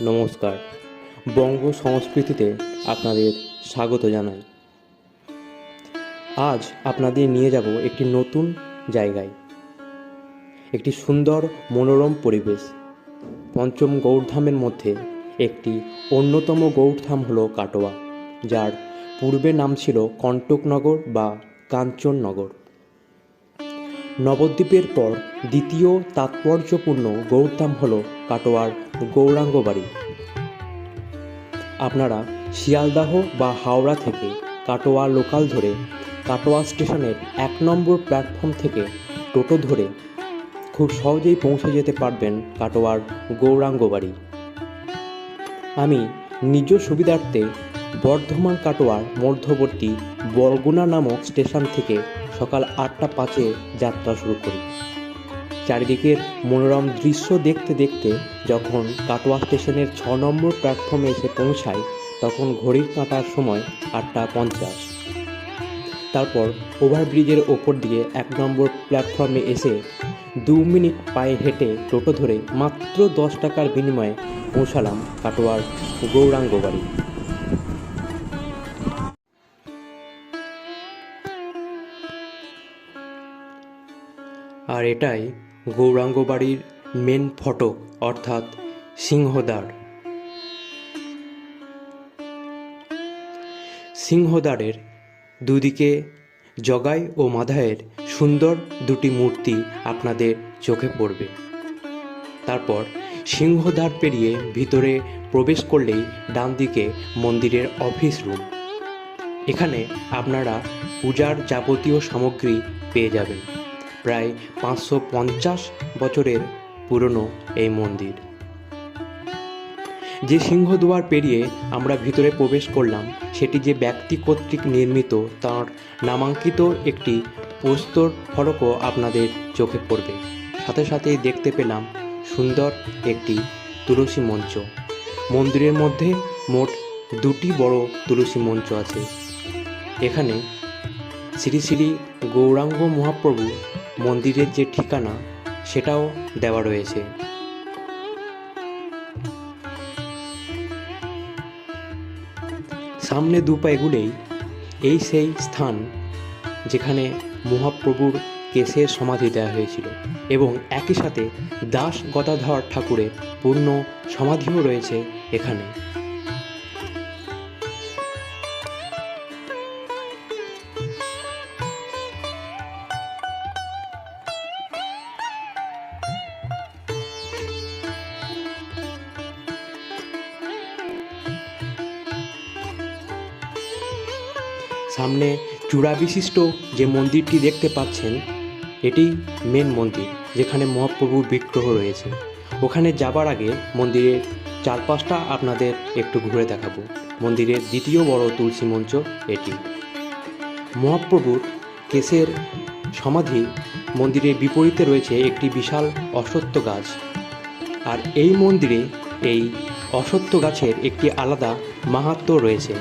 নমস্কার। বঙ্গ সংস্কৃতিতে আপনাদের স্বাগত জানাই। আজ আপনাদের নিয়ে যাব একটি নতুন জায়গায়, একটি সুন্দর মনোরম পরিবেশ। পঞ্চম গৌড়ধামের মধ্যে একটি অন্যতম গৌড়ধাম হলো কাটোয়া, যার পূর্বে নাম ছিল কণ্টকনগর বা কাঞ্চননগর। নবদ্বীপের পর দ্বিতীয় তাৎপর্যপূর্ণ গৌড়ধাম হল কাটোয়ার গৌরাঙ্গ বাড়ি। আপনারা শিয়ালদাহ বা হাওড়া থেকে কাটোয়া লোকাল ধরে কাটোয়া স্টেশনের 1 নম্বর প্ল্যাটফর্ম থেকে টোটো ধরে খুব সহজেই পৌঁছে যেতে পারবেন কাটোয়ার গৌরাঙ্গ বাড়ি। আমি নিজ সুবিধার্থে বর্ধমান কাটোয়ার মধ্যবর্তী বরগুনা নামক স্টেশন থেকে সকাল 8টা 5-এ যাত্রা শুরু করি। চারিদিকের মনোরম দৃশ্য দেখতে দেখতে যখন কাটোয়া স্টেশনের 6 নম্বর প্ল্যাটফর্মে এসে পৌঁছাই, তখন ঘড়ির কাঁটার সময় 8টা 50। তারপর ওভারব্রিজের ওপর দিয়ে 1 নম্বর প্ল্যাটফর্মে এসে 2 মিনিট পায়ে হেঁটে টোটো ধরে মাত্র 10 টাকার বিনিময়ে পৌঁছালাম কাটোয়ার গৌরাঙ্গ বাড়ি। আর এটাই গৌরাঙ্গ বাড়ির মেন ফটক, অর্থাৎ সিংহদ্বার। সিংহদ্বারের দুদিকে জগাই ও মাধায়ের সুন্দর দুটি মূর্তি আপনাদের চোখে পড়বে। তারপর সিংহদ্বার পেরিয়ে ভিতরে প্রবেশ করলেই ডান দিকে মন্দিরের অফিস রুম। এখানে আপনারা পূজার যাবতীয় সামগ্রী পেয়ে যাবেন। প্রায় 550 বছরের পুরনো এই মন্দির। যে সিংহদ্বার পেরিয়ে আমরা ভিতরে প্রবেশ করলাম, সেটি যে ব্যক্তি কর্তৃক নির্মিত তার নামাঙ্কিত একটি প্রস্তর ফলকও আপনাদের চোখে পড়বে। সাথে সাথেই দেখতে পেলাম সুন্দর একটি তুলসী মঞ্চ। মন্দিরের মধ্যে মোট 2টি বড় তুলসী মঞ্চ আছে। এখানে শ্রী শ্রী গৌরাঙ্গ মহাপ্রভু মন্দিরের যে ঠিকানা সেটাও দেওয়া রয়েছে। সামনে 2 পা এগুলেই এই সেই স্থান যেখানে মহাপ্রভুর কেশের সমাধি দেওয়া হয়েছিল, এবং একই সাথে দাস গদাধর ঠাকুরের পূর্ণ সমাধিও রয়েছে এখানে। সামনে চূড়া বিশিষ্ট যে মন্দিরটি দেখতে পাচ্ছেন, এটি মেন মন্দির যেখানে মহাপ্রভুর বিগ্রহ রয়েছে। ওখানে যাবার আগে মন্দিরের চারপাশটা আপনাদের একটু ঘুরে দেখাবো। মন্দিরের দ্বিতীয় বড় তুলসী মঞ্চ এটি। মহাপ্রভুর কেশের সমাধি মন্দিরের বিপরীতে রয়েছে একটি বিশাল অশ্বত্থ গাছ। আর এই মন্দিরে এই অশ্বত্থ গাছের একটি আলাদা মাহাত্ম্য রয়েছে।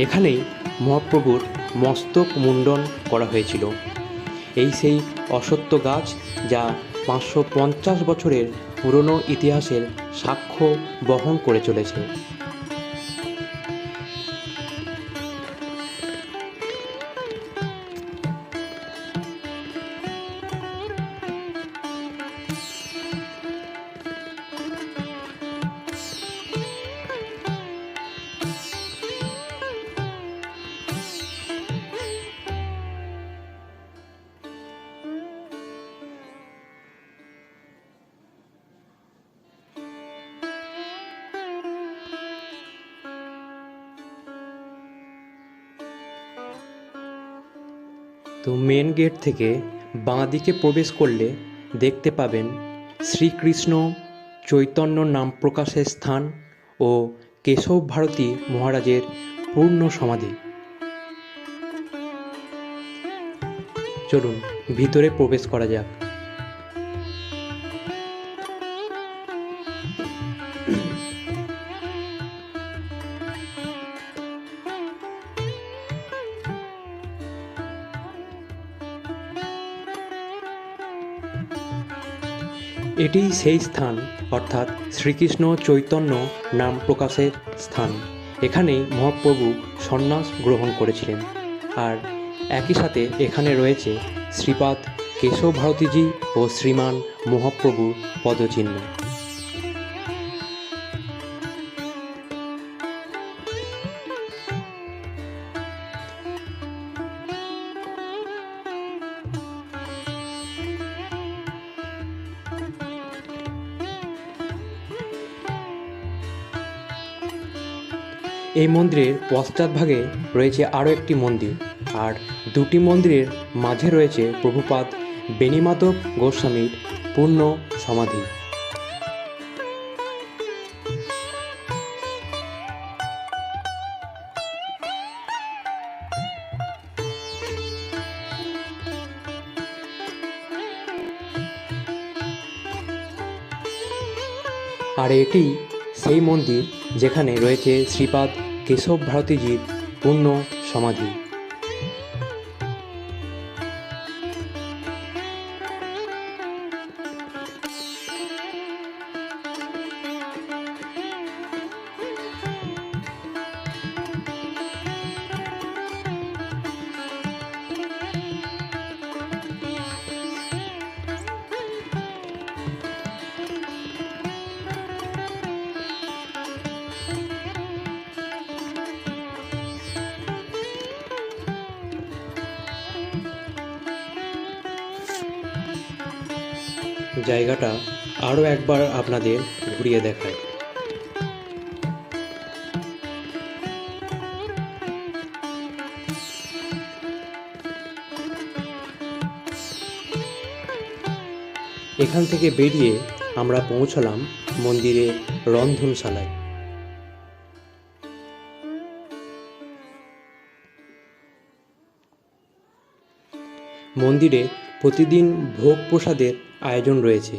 এখানেই মহাপ্রভুর মস্তক মুন্ডন করা হয়েছিল। এই সেই অশ্বত্থ গাছ, যা 550 বছরের পুরনো ইতিহাসের সাক্ষ্য বহন করে চলেছে। তো মেন গেট থেকে বাঁ দিকে প্রবেশ করলে দেখতে পাবেন শ্রীকৃষ্ণ চৈতন্য নাম প্রকাশের স্থান ও কেশব ভারতী মহারাজের পূর্ণ সমাধি। চলুন ভিতরে প্রবেশ করা যাক। এটি সেই স্থান, অর্থাৎ শ্রীকৃষ্ণ চৈতন্য নাম প্রকাশের স্থান। এখানেই মহাপ্রভু সন্ন্যাস গ্রহণ করেছিলেন। আর একই সাথে এখানে রয়েছে শ্রীপাদ কেশব ভারতীজি ও শ্রীমান মহাপ্রভুর পদচিহ্ন। এই মন্দিরের পশ্চাৎভাগে রয়েছে আরও একটি মন্দির, আর দুটি মন্দিরের মাঝে রয়েছে প্রভুপাদ বেণীমাধব গোস্বামীর পূর্ণ সমাধি। আর এটি সেই মন্দির যেখানে রয়েছে শ্রীপাদ কেশব ভারতীজির পূর্ণ সমাধি। জায়গাটা আরও একবার আপনাদের ঘুরিয়ে দেখায়। এখান থেকে বেরিয়ে আমরা পৌঁছলাম মন্দিরের রন্ধনশালায়। মন্দিরে প্রতিদিন ভোগ প্রসাদের আয়োজন রয়েছে,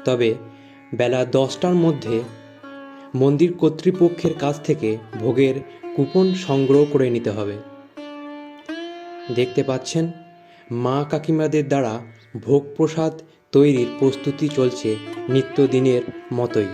তবে বেলা 10টার মধ্যে মন্দির কর্তৃপক্ষের কাছ থেকে ভোগের কুপন সংগ্রহ করে নিতে হবে। দেখতে পাচ্ছেন মা কাকিমাদের দ্বারা ভোগ প্রসাদ তৈরির প্রস্তুতি চলছে নিত্যদিনের মতোই।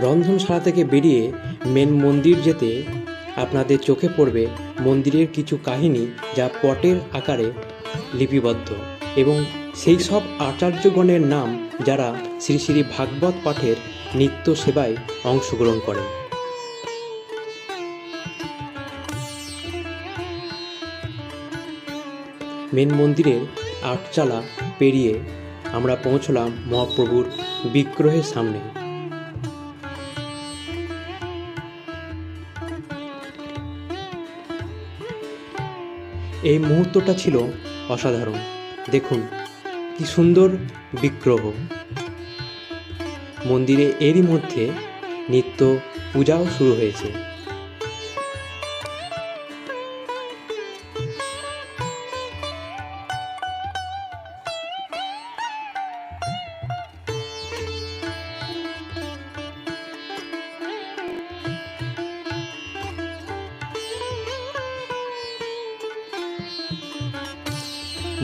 রন্ধনশালা থেকে বেরিয়ে মেন মন্দির যেতে আপনাদের চোখে পড়বে মন্দিরের কিছু কাহিনী, যা পটের আকারে লিপিবদ্ধ, এবং সেই সব আচার্যগণের নাম যারা শ্রী শ্রী ভাগবত পাঠের নিত্য সেবায় অংশগ্রহণ করেন। মেন মন্দিরের আটচালা পেরিয়ে আমরা পৌঁছলাম মহাপ্রভুর বিগ্রহের সামনে। এই মুহূর্তটা ছিল অসাধারণ। দেখুন কি সুন্দর বিগ্রহ। মন্দিরে এরই মধ্যে নিত্য পূজাও শুরু হয়েছে।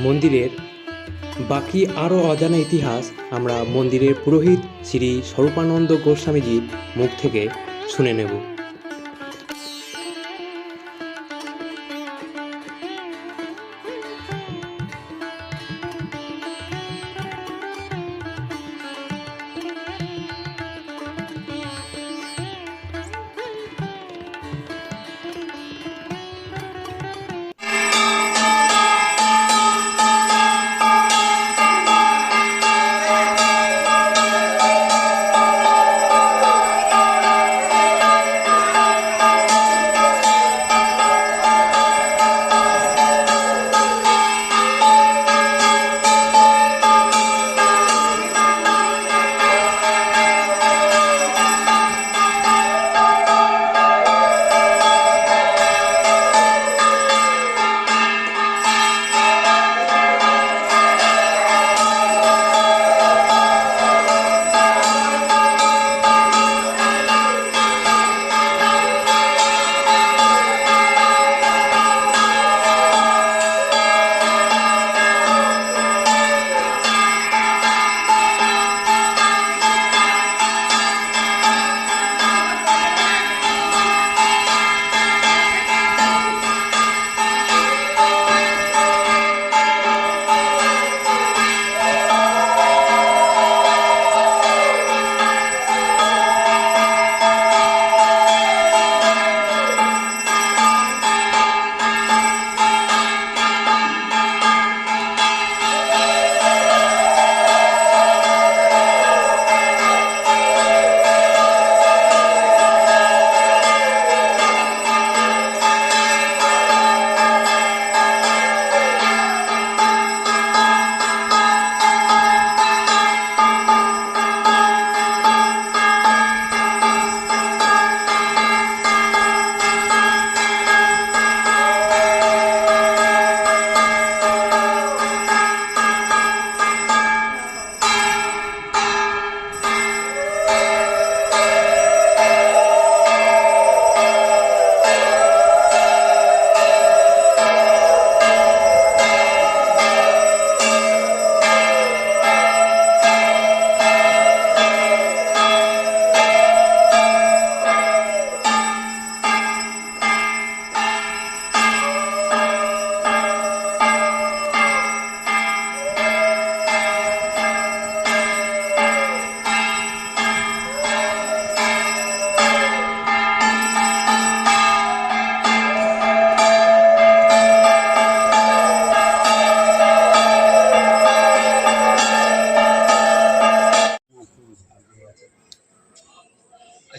মন্দিরের বাকি আরও অজানা ইতিহাস আমরা মন্দিরের পুরোহিত শ্রী স্বরূপানন্দ গোস্বামীজির মুখ থেকে শুনে নেব।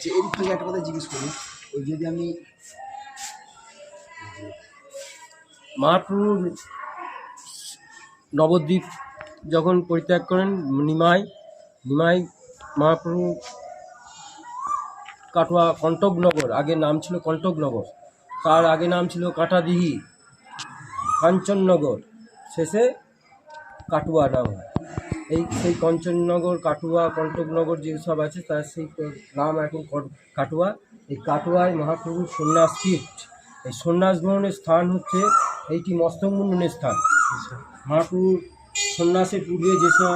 আচ্ছা, এর সঙ্গে একটা কথা জিজ্ঞেস করি, ওই যদি আমি মহাপ্রভু নবদ্বীপ যখন পরিত্যাগ করেন নিমাই মহাপ্রভু কাটোয়া কণ্টকনগর, আগে নাম ছিল কণ্টকনগর, তার আগে নাম ছিল কাঁটাদিহি, কাঞ্চননগর, শেষে কাটোয়া নাম হয়। সেই কাঞ্চননগর, কাটোয়া, কণ্টকনগর যেসব আছে তার সেই নাম এখন কাটোয়া। এই কাটোয়ায় মহাপ্রভুর সন্ন্যাস পীঠ। এই সন্ন্যাস গ্রহণের স্থান হচ্ছে এইটি মস্তক মুন্ডনের স্থান। মহাপ্রভুর সন্ন্যাসের পূর্বে যেসব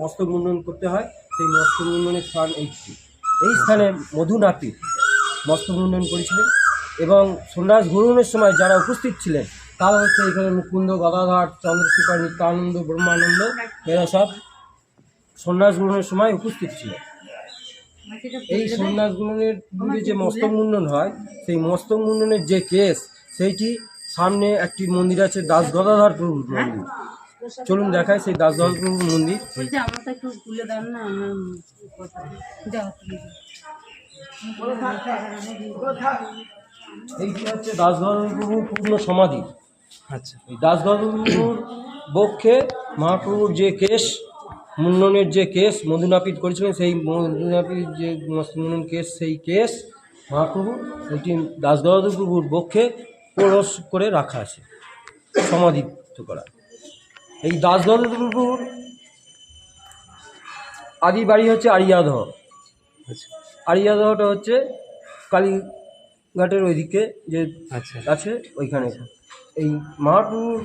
মস্তক মুন্ডন করতে হয় সেই মস্তক মুন্ডনের স্থান এইটি। এই স্থানে মধুনাপিত মস্তক মুন্ডন করেছিলেন এবং সন্ন্যাস গ্রহণের সময় যারা উপস্থিত ছিলেন তারা হচ্ছে এখানে মুকুন্দ, গদাধর, চন্দ্রশেখর, নিত্যানন্দ, ব্রহ্মানন্দ, এরা সব সন্ন্যাস গ্রহণের সময় উপস্থিত ছিলেন। এই সন্ন্যাস গ্রহণের পূর্বে যে মস্তক মুন্ডন হয় সেই মস্তক মুন্ডনের যে কেস সেইটি সামনে একটি মন্দির আছে, দাস গদাধর প্রভুর মন্দির। চলুন দেখায় সেই দাস গদাধর প্রভুর মন্দির। এইটি হচ্ছে দাস গদাধর প্রভুর পূর্ণ সমাধি। আচ্ছা, এই দাস গদাধর প্রভুর বক্ষে মহাপ্রভুর যে কেশ মুন্ডনের যে কেস মধুনাপিত করেছিলেন, সেই মধুনাপিত যে মুন্ডন কেস, সেই কেস মহাপ্রভু ওইটি দাস গদাধর প্রভুর বক্ষে পরশ করে রাখা আছে, সমাধিত করা। এই দাস গদাধর প্রভুর আদি বাড়ি হচ্ছে আরিয়াদহ। আচ্ছা, আরিয়াদহটা হচ্ছে কালীঘাটের ওইদিকে যে আচ্ছা, আছে ওইখানে। এই মহাপ্রভুর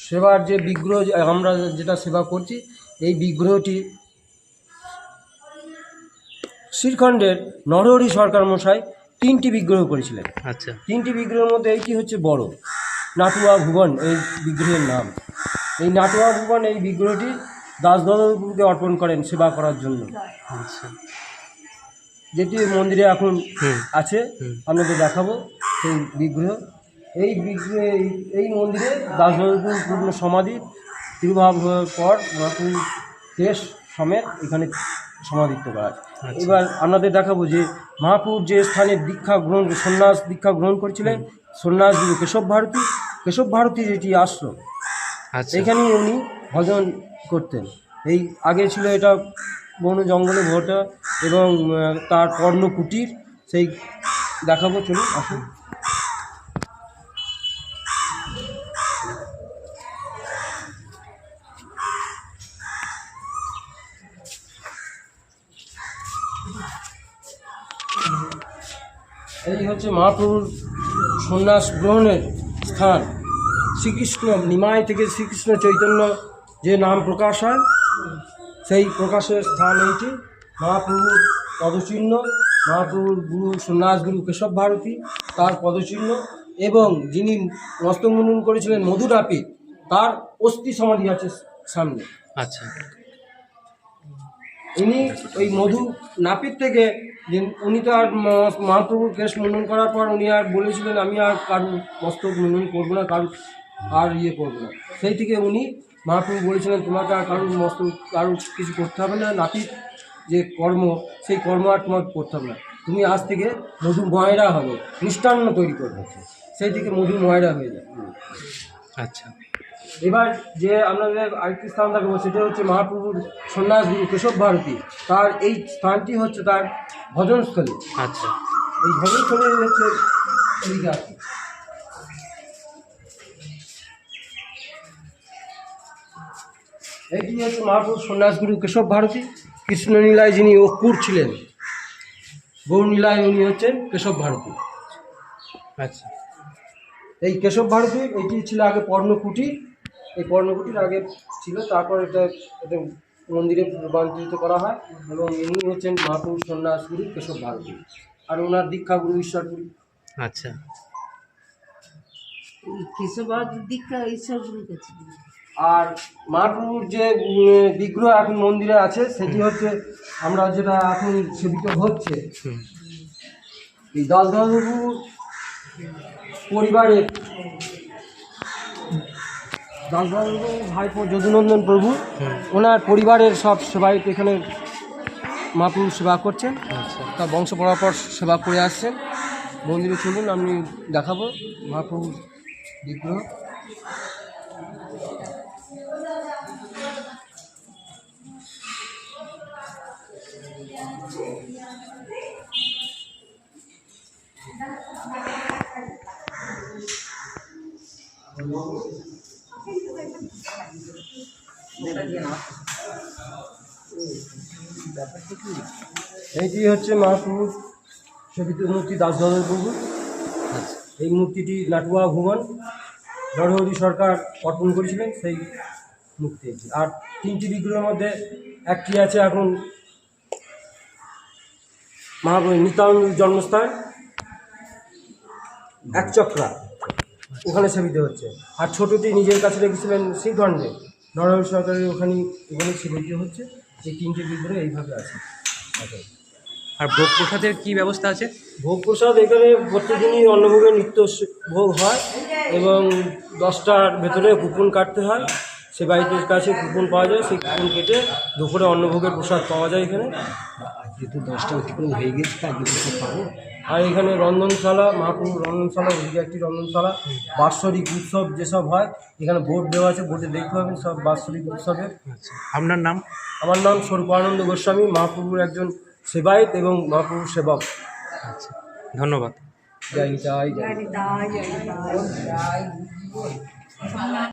সেবার যে বিগ্রহ আমরা যেটা সেবা করছি, এই বিগ্রহটি শ্রীখণ্ডের নরহরি সরকার মশাই 3টি বিগ্রহ করেছিলেন। আচ্ছা, 3টি বিগ্রহের মধ্যে এইটি হচ্ছে বড়, নাটুয়া ভুবন এই বিগ্রহের নাম। এই নাটুয়া ভুবন এই বিগ্রহটি দাস গদাধর প্রভুকে অর্পণ করেন সেবা করার জন্য, আচ্ছা, যেটি মন্দিরে এখন আছে। হুম। আপনাদের দেখাবো সেই বিগ্রহ। এই বিগ্রহে এই মন্দিরে দাস গদাধর পূর্ণ সমাধি তিরুভাব হওয়ার পর মহাপ্রভু কেশ সমেত এখানে সমাধিত্ব করা হয়। আচ্ছা। এবার আপনাদের দেখাবো যে মহাপ্রভুর যে স্থানে সন্ন্যাস দীক্ষা গ্রহণ করেছিলেন, সন্ন্যাস গুরু কেশব ভারতী যেটি আশ্রম, আচ্ছা, এখানেই উনি ভজন করতেন। এই আগে ছিল এটা বন জঙ্গলে ভরা এবং তার কর্ণকুটির, সেই দেখাবো, চলুন আসুন। এই হচ্ছে মহাপ্রভুর সন্ন্যাস গ্রহণের স্থান। শ্রীকৃষ্ণ নিমাই থেকে শ্রীকৃষ্ণ চৈতন্য যে নাম প্রকাশ হয় সেই প্রকাশের স্থান এইটি। মহাপ্রভুর পদচিহ্ন, মহাপ্রভুর গুরু সন্ন্যাস গুরু কেশব ভারতী তার পদচিহ্ন, এবং যিনি মস্তক মুন্ডন করেছিলেন মধুনাপিত তার অস্থি সমাধি আছে সামনে। আচ্ছা, ইনি ওই মধু নাপিত থেকে উনি তো আর মহাপ্রভুর কেশ মুন্ডন করার পর উনি আর বলেছিলেন আমি আর কারুর মস্তক মুন্ডন করবো না, কারুর আর করবো না। সেই থেকে উনি মহাপ্রভু বলেছিলেন তোমাকে আর কারুর কিছু করতে হবে না, নাপিত যে কর্ম সেই কর্ম আর তোমাকে করতে হবে না, তুমি আজ থেকে মধু ময়রা হবে, মিষ্টান্ন তৈরি করবে, সেই থেকে মধু ময়রা হয়ে যাবে। আচ্ছা, এবার যে আপনাদের আরেকটি স্থান দেখাবো সেটা হচ্ছে মহাপ্রভুর সন্ন্যাস গুরু কেশব ভারতী, তার এই স্থানটি হচ্ছে তার ভজনস্থলী। আচ্ছা, এই ভজনস্থলী হচ্ছে এদিকে আছে। এইটি হচ্ছে মহাপ্রভুর সন্ন্যাস গুরু কেশব ভারতী। কৃষ্ণলীলায় যিনি অকুর ছিলেন, গৌরলীলায় উনি হচ্ছেন কেশব ভারতী। আচ্ছা, এই কেশব ভারতী এটি ছিল আগে পর্ণকুটির, এই পর্ণকুটির আগে ছিল, তারপর এটা মন্দিরে রূপান্তরিত করা হয়, এবং ইনি হচ্ছেন মহাপ্রভু সন্ন্যাস গুরু কেশব ভারতী, আর ওনার দীক্ষা গুরু ঈশ্বরগুরু। আচ্ছা, কেশব ভারতীর দীক্ষা ঈশ্বরগুরুর কাছে। আর মহাপ্রভুর যে বিগ্রহ এখন মন্দিরে আছে সেটি হচ্ছে আমরা যেটা এখন সেবিত হচ্ছে, এই দাস গদাধর পরিবারের দাস গদাধর ভাইপো যদুনন্দন প্রভু, ওনার পরিবারের সব সেবায়িত এখানে মহাপ্রভু সেবা করছেন। আচ্ছা, তার বংশ পরম্পরা সেবা করে আসছেন। মন্দিরে চলুন, আমি দেখাবো মহাপ্রভুর বিগ্রহ। এইটি হচ্ছে মহাপ্রভুর সেবিত মূর্তি দাসধর প্রভু। এই মূর্তিটি নাটুয়া ভুবন নরহরি সরকার অর্পণ করেছিলেন, সেই মূর্তি এটি। আর 3টি বিগ্রহের মধ্যে একটি আছে এখন মহাপ্রভু নিত্যানন্দ জন্মস্থান একচক্রা, ওখানে সেবিত হচ্ছে। আর ছোটটি নিজের কাছে রেখেছিলেন শ্রীখণ্ডে, নরহরি সরকারের ওখানে সেবিত হচ্ছে। এই 3টে বিগ্রহ এইভাবে আছে। আর ভোগ প্রসাদের কী ব্যবস্থা আছে? ভোগ প্রসাদ এখানে প্রত্যেকদিনই অন্নভোগের নিত্য ভোগ হয় এবং 10টার ভেতরে কুপন কাটতে হয়। সে বাড়িতে কাছে কুপন পাওয়া যায়, সেই কুপন কেটে দুপুরে অন্নভোগের প্রসাদ পাওয়া যায় এখানে। যেহেতু 10টা অতিক্রম হয়ে গেছে তাই কিছু পাবো। আর এখানে রন্ধনশালা, মহাপ্রভুর রন্ধনশালা, ওদিকে একটি রন্ধনশালা। বাৎসরিক উৎসব যেসব হয় এখানে বোর্ড দেওয়া আছে, বোর্ডে দেখতে পাবেন সব বাৎসরিক উৎসবের। আপনার নাম? আমার নাম স্বরূপানন্দ গোস্বামী, মহাপ্রভুর একজন সেবায়েত এবং মহাপ্রভুর সেবক। আচ্ছা, ধন্যবাদ। জয় জয় জয়। জয় জয় জয় জয়।